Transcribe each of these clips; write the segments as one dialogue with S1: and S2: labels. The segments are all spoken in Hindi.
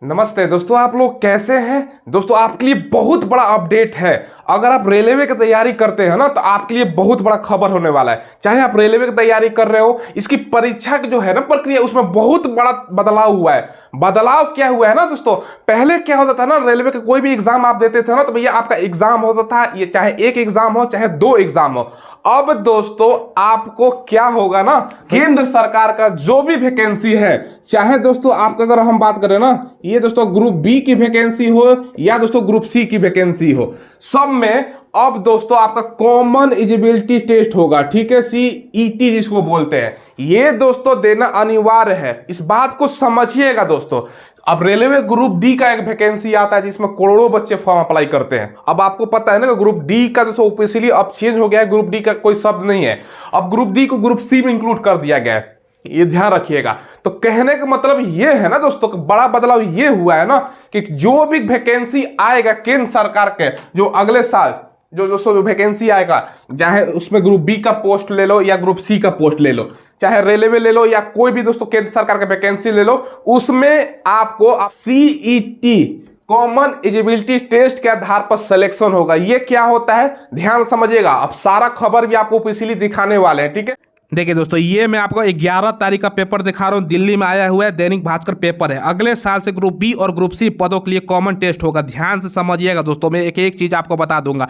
S1: नमस्ते दोस्तों, आप लोग कैसे हैं। दोस्तों आपके लिए बहुत बड़ा अपडेट है। अगर आप रेलवे की तैयारी करते हैं ना तो आपके लिए बहुत बड़ा खबर होने वाला है। चाहे आप रेलवे की तैयारी कर रहे हो, इसकी परीक्षा की जो है ना प्रक्रिया, उसमें बहुत बड़ा बदलाव हुआ है। बदलाव क्या हुआ है ना दोस्तों, पहले क्या होता था ना, रेलवे का कोई भी एग्जाम आप देते थे ना तो भैया आपका एग्जाम होता था, ये चाहे एक एग्जाम हो चाहे दो एग्जाम हो। अब दोस्तों आपको क्या होगा ना, केंद्र सरकार का जो भी वैकेंसी है, चाहे दोस्तों आपका अगर हम बात करें ना, ये दोस्तों ग्रुप बी की वैकेंसी हो या दोस्तों ग्रुप सी की वैकेंसी हो, सब में अब दोस्तों आपका कॉमन एलिजिबिलिटी टेस्ट होगा। ठीक है, सीईटी जिसको बोलते हैं, ये दोस्तों देना अनिवार्य है। इस बात को समझिएगा दोस्तों। अब रेलवे ग्रुप डी का एक वैकेंसी आता है जिसमें करोड़ों बच्चे फॉर्म अप्लाई करते हैं। अब आपको पता है ना कि ग्रुप डी का दोस्तों ऑफिशियली अब चेंज हो गया है, ग्रुप डी का कोई शब्द नहीं है, अब ग्रुप डी को ग्रुप सी में इंक्लूड कर दिया गया है। ये ध्यान रखिएगा। तो कहने का मतलब ये है ना दोस्तों, बड़ा बदलाव ये हुआ है ना कि जो भी वैकेंसी आएगा केंद्र सरकार के, जो अगले साल जो दोस्तों वैकेंसी आएगा, चाहे उसमें ग्रुप बी का पोस्ट ले लो या ग्रुप सी का पोस्ट ले लो, चाहे रेलवे ले लो या कोई भी दोस्तों केंद्र सरकार का वैकेंसी ले लो, उसमें आपको सीईटी कॉमन एलिजिबिलिटी टेस्ट के आधार पर सिलेक्शन होगा। ये क्या होता है ध्यान समझिएगा। अब सारा खबर भी आपको इसीलिए दिखाने वाले हैं। ठीक है,
S2: देखिए दोस्तों, ये मैं आपको 11 तारीख का पेपर दिखा रहा हूँ, दिल्ली में आया हुआ है, दैनिक भास्कर पेपर है। अगले साल से ग्रुप बी और ग्रुप सी पदों के लिए कॉमन टेस्ट होगा। ध्यान से समझिएगा दोस्तों, मैं एक एक चीज आपको बता दूंगा।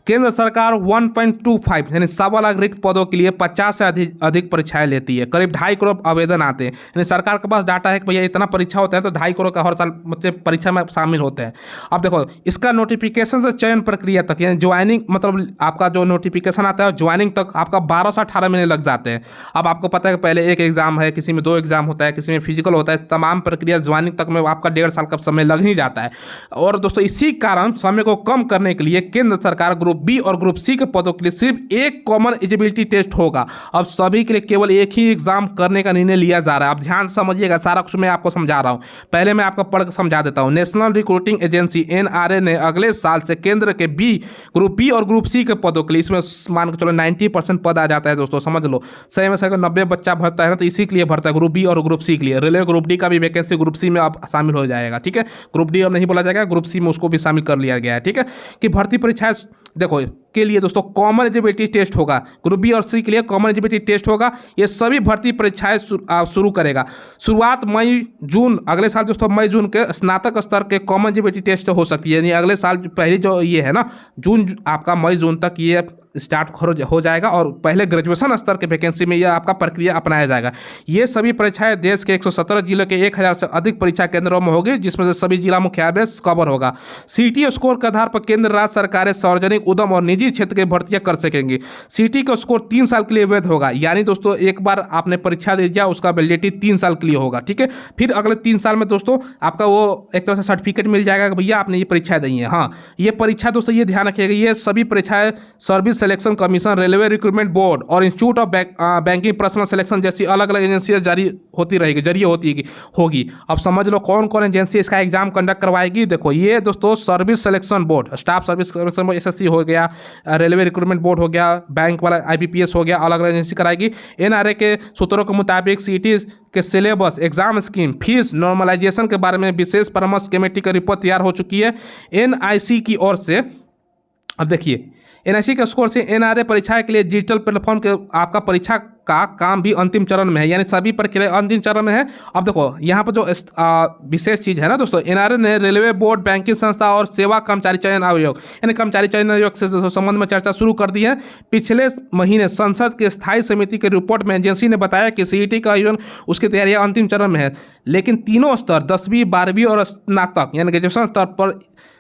S2: केंद्र सरकार 1.25 यानी 1.25 लाख रिक्त पदों के लिए 50 से अधिक परीक्षाएं लेती है। करीब 2.5 करोड़ आवेदन आते हैं। यानी सरकार के पास डाटा है कि भैया इतना परीक्षा होता है तो 2.5 करोड़ का हर साल मतलब परीक्षा में शामिल होते हैं। अब देखो, इसका नोटिफिकेशन से चयन प्रक्रिया तक यानी ज्वाइनिंग, मतलब आपका जो नोटिफिकेशन आता है ज्वाइनिंग तक आपका 12 से 18 महीने लग जाते हैं। अब आपको पता है कि पहले एक एग्जाम है, किसी में 2 एग्जाम होता है, किसी में फिजिकल होता है, तमाम प्रक्रिया ज्वाइनिंग तक में आपका 1.5 साल का समय लग ही जाता है। और दोस्तों इसी कारण समय को कम करने के लिए केंद्र सरकार ग्रुप बी और ग्रुप सी के पदों के लिए सिर्फ एक कॉमन एलिजिबिलिटी टेस्ट होगा। अब सभी के लिए केवल एक ही एग्जाम करने का निर्णय लिया जा रहा है। अब ध्यान से समझिएगा, सारा कुछ मैं आपको समझा रहा हूँ। पहले मैं आपको पढ़ समझा देता हूँ। नेशनल रिक्रूटिंग एजेंसी एनआरए ने अगले साल से केंद्र के ग्रुप बी और ग्रुप सी के पदों के लिए, इसमें मान के चलो 90% पद आ जाता है दोस्तों, समझ लो। सही में 90 बच्चा भरता है ना, तो इसी के लिए भरता है, ग्रुप बी और ग्रुप सी के लिए। रेलवे ग्रुप डी का भी वैकेंसी ग्रुप सी में अब शामिल हो जाएगा। ठीक है, ग्रुप डी अब नहीं बोला जाएगा, ग्रुप सी में उसको भी शामिल कर लिया गया है। ठीक है, कि भर्ती परीक्षाएं देखो के लिए दोस्तों कॉमन एलिजिबिलिटी टेस्ट होगा। ग्रुप बी और सी के लिए कॉमन एलिजिबिलिटी टेस्ट होगा। ये सभी भर्ती परीक्षाएं शुरू करेगा। शुरुआत मई जून अगले साल दोस्तों, मई जून के स्नातक स्तर के कॉमन एलिजिबिलिटी टेस्ट हो सकती है। यानी अगले साल पहली जो ये है ना, जून आपका मई जून तक ये स्टार्ट हो जाएगा और पहले ग्रेजुएशन स्तर के वैकेंसी में यह आपका प्रक्रिया अपनाया जाएगा। ये सभी परीक्षाएं देश के 117 जिलों के 1000 से अधिक परीक्षा केंद्रों में होगी, जिसमें से सभी जिला मुख्यालय कवर होगा। सीटी स्कोर के आधार पर केंद्र राज्य सरकारें सार्वजनिक उद्यम और निजी क्षेत्र की भर्तियां कर सकेंगी। सीटी का स्कोर 3 साल के लिए वैध होगा। यानी दोस्तों एक बार आपने परीक्षा दे दिया, उसका वैलिडिटी 3 साल के लिए होगा। ठीक है, फिर अगले 3 साल में दोस्तों आपका वो एक तरह से सर्टिफिकेट मिल जाएगा कि भैया आपने ये परीक्षा दी है। हाँ, ये परीक्षा दोस्तों ये ध्यान रखिएगा, ये सभी परीक्षाएं service selection commission, railway recruitment board और institute of banking personnel selection जैसी अलग अलग एजेंसियां जारी होगी। अब समझ लो कौन कौन एजेंसी इसका एग्जाम कंडक्ट करवाएगी। देखो ये दोस्तों service selection board, staff service selection board SSC हो गया, रेलवे रिक्रूटमेंट बोर्ड हो गया, बैंक वाला आईबीपीएस हो गया, अलग अलग एजेंसी कराएगी। एनआरए के सूत्रों के मुताबिक सीटी के syllabus, exam scheme, fees normalization के बारे में विशेष परामर्श कमेटी की रिपोर्ट तैयार हो चुकी है एनआईसी की ओर से। अब देखिए, एनआईसी के स्कोर से एनआरए परीक्षा के लिए डिजिटल प्लेटफॉर्म के आपका परीक्षा का काम भी अंतिम चरण में है। यानी सभी प्रक्रिया अंतिम चरण में है। अब देखो यहाँ पर जो विशेष चीज़ है ना दोस्तों, एनआरए ने रेलवे बोर्ड, बैंकिंग संस्था और सेवा कर्मचारी चयन आयोग यानी कर्मचारी चयन आयोग से संबंध में चर्चा शुरू कर दी है। पिछले महीने संसद की स्थायी समिति की रिपोर्ट में एजेंसी ने बताया कि सीईटी का आयोजन उसकी तैयारियां अंतिम चरण में है, लेकिन तीनों स्तर 10वीं 12वीं और स्नातक यानी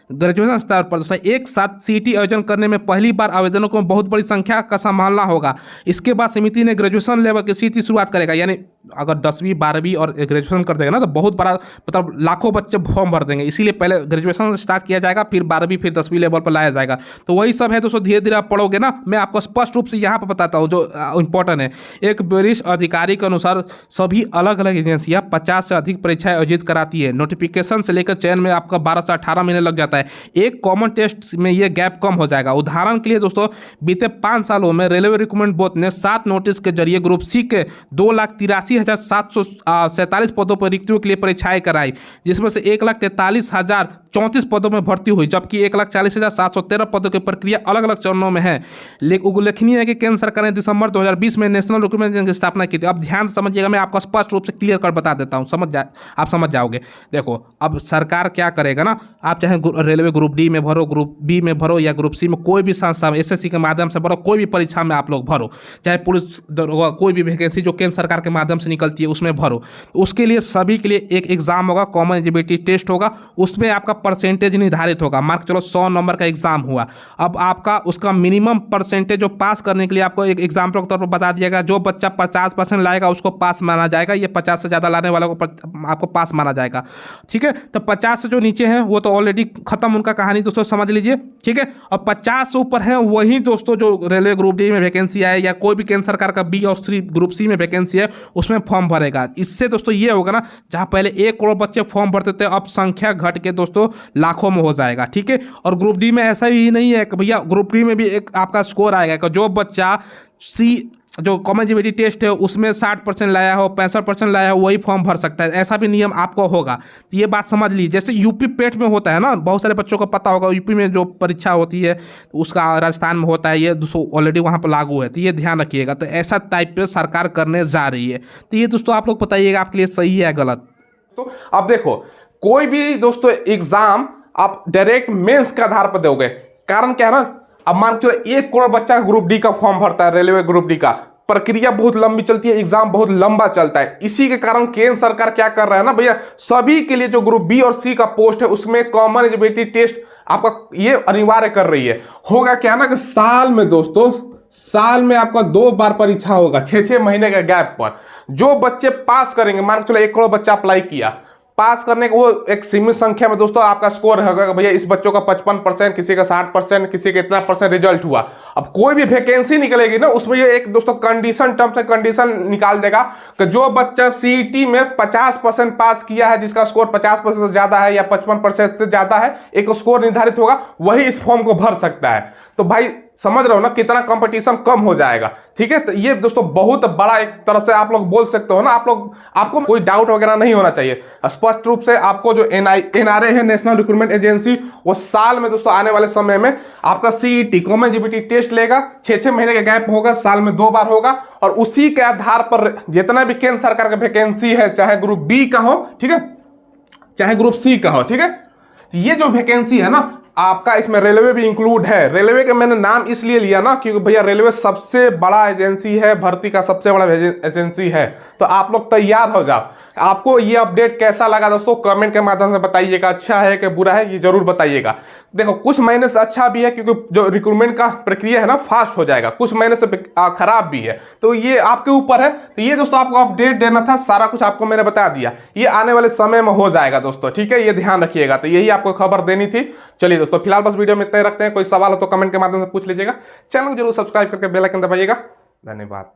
S2: ग्रेजुएशन स्तर पर दोस्तों एक साथ सीटी आयोजन करने में पहली बार आवेदनों को बहुत बड़ी संख्या का संभालना होगा। इसके बाद समिति ने ग्रेजुएशन लेवल की सीटी शुरुआत करेगा। यानी अगर 10वीं 12वीं और ग्रेजुएशन कर देगा ना तो बहुत बड़ा मतलब लाखों बच्चे फॉर्म भर देंगे। इसीलिए पहले ग्रेजुएशन स्टार्ट किया जाएगा, फिर 12वीं फिर 10वीं लेवल पर लाया जाएगा। तो वही सब है दोस्तों, धीरे धीरे आप पढ़ोगे ना, मैं आपको स्पष्ट रूप से यहाँ पर बताता हूँ जो इंपॉर्टेंट है। एक वरिष्ठ अधिकारी के अनुसार सभी अलग अलग एजेंसियाँ 50 से अधिक परीक्षाएं आयोजित कराती है। नोटिफिकेशन से लेकर चयन में आपका 12 से 18 महीने लग जाता है। एक कॉमन टेस्ट में ये गैप कम हो जाएगा। उदाहरण के लिए दोस्तों, बीते 5 सालों में रेलवे रिक्रूटमेंट बोर्ड ने 7 नोटिस के जरिए ग्रुप सी के 2,83,000 82,747 पदों पर रिक्तियों के लिए परीक्षाएं कराई, जिसमें से 1,43,034 पदों में भर्ती हुई, जबकि 1,40,713 पदों की प्रक्रिया अलग अलग चरणों में है। उल्लेखनीय है कि केंद्र सरकार ने दिसंबर 2020 में नेशनल रिक्रूटमेंट एजेंसी की स्थापना की थी। अब ध्यान से समझिएगा, मैं आपको स्पष्ट रूप से क्लियर कर बता देता हूँ, आप समझ जाओगे। देखो अब सरकार क्या करेगा ना, आप चाहे रेलवे ग्रुप डी में भरो, ग्रुप बी में भरो या ग्रुप सी में, कोई भी संस्था में एसएससी के माध्यम से भरो, कोई भी परीक्षा में आप लोग भरो, चाहे पुलिस कोई भी वैकेंसी जो केंद्र सरकार के माध्यम से निकलती है उसमें भरो। उसके लिए सभी के लिए एक एग्जाम होगा, कॉमन एलिजिबिलिटी टेस्ट होगा, उसमें आपका परसेंटेज निर्धारित होगा। मान के चलो 100 नंबर का एग्जाम हुआ, अब आपका उसका मिनिमम परसेंटेज जो पास करने के लिए आपको एक एग्जाम्पल के तौर पर बता दिया गया, जो बच्चा 50% लाएगा उसको पास माना जाएगा, ये 50 से ज़्यादा लाने वालों को आपको पास माना जाएगा। ठीक है, तो 50 से जो नीचे हैं वो तो ऑलरेडी खत्म उनका कहानी, दोस्तों समझ लीजिए। ठीक है, और 50 से ऊपर है वही दोस्तों जो रेलवे ग्रुप डी में वैकेंसी आए या कोई भी केंद्र सरकार का बी और ग्रुप सी में वैकेंसी है उसमें फॉर्म भरेगा। इससे दोस्तों ये होगा ना, जहां पहले 1 करोड़ बच्चे फॉर्म भरते थे, अब संख्या घट के दोस्तों लाखों में हो जाएगा। ठीक है, और ग्रुप डी में ऐसा ही नहीं है कि भैया ग्रुप डी में भी एक आपका स्कोर आएगा कि जो बच्चा जो कॉमन एलिजिबिलिटी टेस्ट है उसमें 60% लाया हो, 65% लाया हो, वही फॉर्म भर सकता है। ऐसा भी नियम आपको होगा, तो ये बात समझ लीजिए। जैसे यूपी पेट में होता है ना, बहुत सारे बच्चों को पता होगा, यूपी में जो परीक्षा होती है उसका राजस्थान में होता है, ये दोस्तों ऑलरेडी वहाँ पर लागू है, तो ये ध्यान रखिएगा। तो ऐसा टाइप पे सरकार करने जा रही है, तो ये दोस्तों आप लोग बताइएगा आपके लिए सही है गलत।
S1: तो अब देखो, कोई भी दोस्तों एग्जाम आप डायरेक्ट मेंस के आधार पर दोगे, कारण क्या है ना, अब मान के 1 करोड़ बच्चा ग्रुप डी का फॉर्म भरता है, रेलवे ग्रुप डी का, प्रक्रिया बहुत लंबी चलती है, एग्जाम बहुत लंबा चलता है। इसी के कारण केंद्र सरकार क्या कर रहा है ना भैया, सभी के लिए जो ग्रुप बी और सी का पोस्ट है उसमें कॉमन एलिजिबिलिटी टेस्ट आपका ये अनिवार्य कर रही है। होगा क्या ना कि साल में दोस्तों, साल में आपका 2 बार परीक्षा होगा, 6-6 महीने के गैप पर। जो बच्चे पास करेंगे, मान के चलो 1 करोड़ बच्चा अप्लाई किया, पास करने को वो एक सीमित संख्या में दोस्तों आपका स्कोर होगा भैया, इस बच्चों का 55%, किसी का 60%, किसी का इतना % रिजल्ट हुआ। अब कोई भी वैकेंसी निकलेगी ना, उसमें ये एक दोस्तों कंडीशन, टर्म्स एंड कंडीशन निकाल देगा कि जो बच्चा सीईटी में 50% पास किया है, जिसका स्कोर 50% से ज्यादा है या 55% से ज्यादा है, एक स्कोर निर्धारित होगा, वही इस फॉर्म को भर सकता है। तो भाई समझ रहे हो ना कितना कंपटीशन कम हो जाएगा। ठीक है, तो ये दोस्तों बहुत बड़ा एक तरफ से आप लोग बोल सकते हो ना, आपको कोई डाउट वगैरह नहीं होना चाहिए। स्पष्ट रूप से आपको जो एनआरए है, नेशनल रिक्रूटमेंट एजेंसी, वो साल में दोस्तों आने वाले समय में आपका सीईटी कॉमन एलिजिबिलिटी टेस्ट लेगा, 6-6 महीने का गैप होगा, साल में 2 बार होगा, और उसी के आधार पर जितना भी केंद्र सरकार का वैकेंसी है, चाहे ग्रुप बी का हो, ठीक है, चाहे ग्रुप सी का हो, ठीक है, ये जो वैकेंसी है ना आपका, इसमें रेलवे भी इंक्लूड है। रेलवे का मैंने नाम इसलिए लिया ना क्योंकि भैया रेलवे सबसे बड़ा एजेंसी है, भर्ती का सबसे बड़ा एजेंसी है। तो आप लोग तैयार हो जाओ। आपको ये अपडेट कैसा लगा दोस्तों, कमेंट के माध्यम से बताइएगा, अच्छा है कि बुरा है ये जरूर बताइएगा। देखो कुछ महीने से अच्छा भी है क्योंकि जो रिक्रूटमेंट का प्रक्रिया है ना फास्ट हो जाएगा, कुछ महीने से खराब भी है, तो ये आपके ऊपर है। तो ये दोस्तों आपको अपडेट देना था, सारा कुछ आपको मैंने बता दिया, ये आने वाले समय में हो जाएगा दोस्तों। ठीक है, ये ध्यान रखिएगा। तो यही आपको खबर देनी थी। चलिए दोस्तों, फिलहाल बस वीडियो में इतना ही रखते हैं। कोई सवाल हो तो कमेंट के माध्यम से पूछ लीजिएगा। चैनल को जरूर सब्सक्राइब करके बेल आइकन दबाइएगा। धन्यवाद।